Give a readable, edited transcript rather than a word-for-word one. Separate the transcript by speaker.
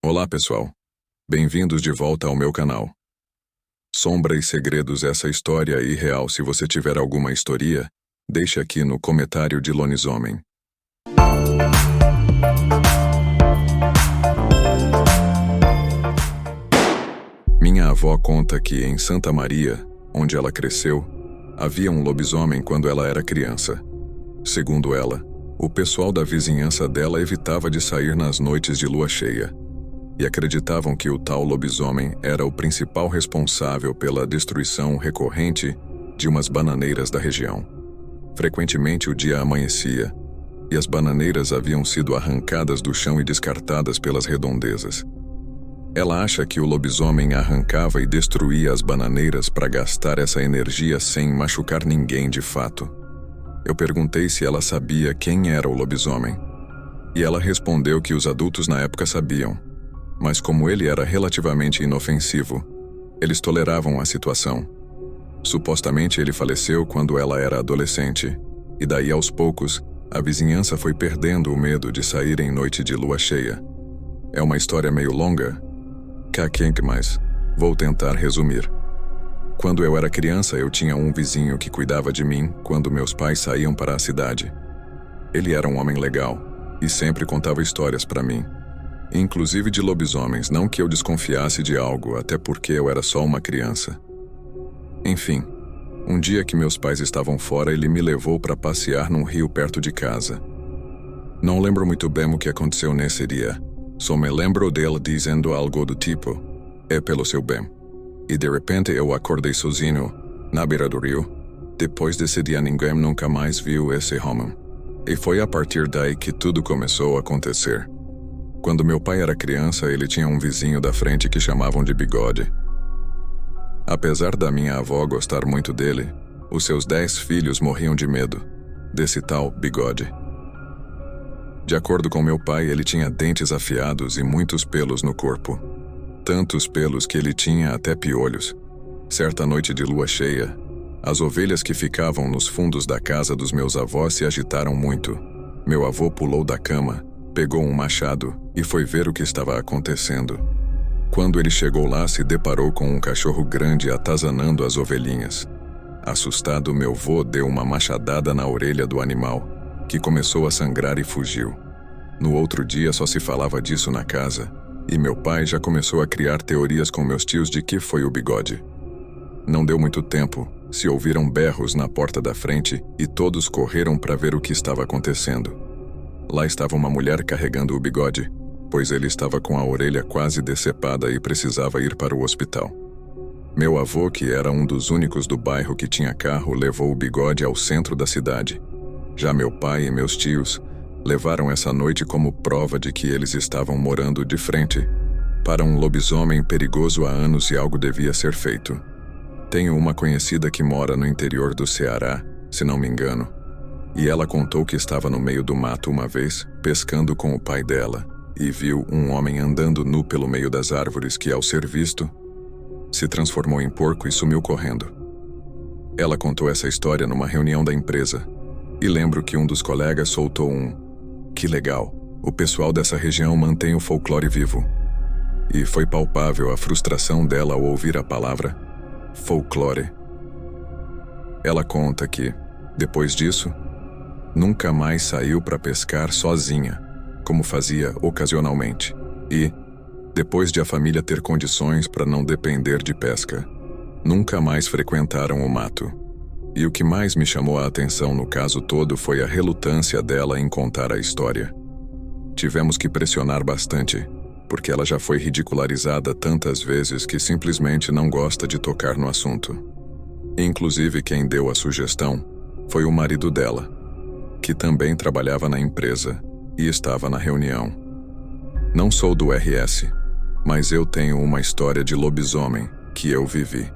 Speaker 1: Olá, pessoal. Bem-vindos de volta ao meu canal. Sombra e Segredos, essa história é irreal. Se você tiver alguma história, deixe aqui no comentário de Lobisomem. Minha avó conta que em Santa Maria, onde ela cresceu, havia um lobisomem quando ela era criança. Segundo ela, o pessoal da vizinhança dela evitava de sair nas noites de lua cheia, e acreditavam que o tal lobisomem era o principal responsável pela destruição recorrente de umas bananeiras da região. Frequentemente o dia amanhecia, e as bananeiras haviam sido arrancadas do chão e descartadas pelas redondezas. Ela acha que o lobisomem arrancava e destruía as bananeiras para gastar essa energia sem machucar ninguém de fato. Eu perguntei se ela sabia quem era o lobisomem, e ela respondeu que os adultos na época sabiam, mas como ele era relativamente inofensivo, eles toleravam a situação. Supostamente ele faleceu quando ela era adolescente, e daí aos poucos, a vizinhança foi perdendo o medo de sair em noite de lua cheia. É uma história meio longa, mas vou tentar resumir. Quando eu era criança, eu tinha um vizinho que cuidava de mim quando meus pais saíam para a cidade. Ele era um homem legal, e sempre contava histórias para mim, inclusive de lobisomens, não que eu desconfiasse de algo, até porque eu era só uma criança. Enfim, um dia que meus pais estavam fora, ele me levou para passear num rio perto de casa. Não lembro muito bem o que aconteceu nesse dia, só me lembro dele dizendo algo do tipo, "É pelo seu bem." E de repente eu acordei sozinho, na beira do rio. Depois desse dia ninguém nunca mais viu esse homem. E foi a partir daí que tudo começou a acontecer. Quando meu pai era criança, ele tinha um vizinho da frente que chamavam de Bigode. Apesar da minha avó gostar muito dele, os seus 10 filhos morriam de medo desse tal Bigode. De acordo com meu pai, ele tinha dentes afiados e muitos pelos no corpo. Tantos pelos que ele tinha até piolhos. Certa noite de lua cheia, as ovelhas que ficavam nos fundos da casa dos meus avós se agitaram muito. Meu avô pulou da cama, pegou um machado e foi ver o que estava acontecendo. Quando ele chegou lá, se deparou com um cachorro grande atazanando as ovelhinhas. Assustado, meu avô deu uma machadada na orelha do animal, que começou a sangrar e fugiu. No outro dia só se falava disso na casa, e meu pai já começou a criar teorias com meus tios de que foi o Bigode. Não deu muito tempo, se ouviram berros na porta da frente e todos correram para ver o que estava acontecendo. Lá estava uma mulher carregando o Bigode, pois ele estava com a orelha quase decepada e precisava ir para o hospital. Meu avô, que era um dos únicos do bairro que tinha carro, levou o Bigode ao centro da cidade. Já meu pai e meus tios levaram essa noite como prova de que eles estavam morando de frente para um lobisomem perigoso há anos e algo devia ser feito. Tenho uma conhecida que mora no interior do Ceará, se não me engano, e ela contou que estava no meio do mato uma vez, pescando com o pai dela, e viu um homem andando nu pelo meio das árvores que, ao ser visto, se transformou em porco e sumiu correndo. Ela contou essa história numa reunião da empresa, e lembro que um dos colegas soltou um "Que legal, o pessoal dessa região mantém o folclore vivo." E foi palpável a frustração dela ao ouvir a palavra folclore. Ela conta que, depois disso, nunca mais saiu para pescar sozinha, como fazia ocasionalmente, e, depois de a família ter condições para não depender de pesca, nunca mais frequentaram o mato. E o que mais me chamou a atenção no caso todo foi a relutância dela em contar a história. Tivemos que pressionar bastante, porque ela já foi ridicularizada tantas vezes que simplesmente não gosta de tocar no assunto. Inclusive quem deu a sugestão foi o marido dela, que também trabalhava na empresa e estava na reunião. Não sou do RS, mas eu tenho uma história de lobisomem que eu vivi.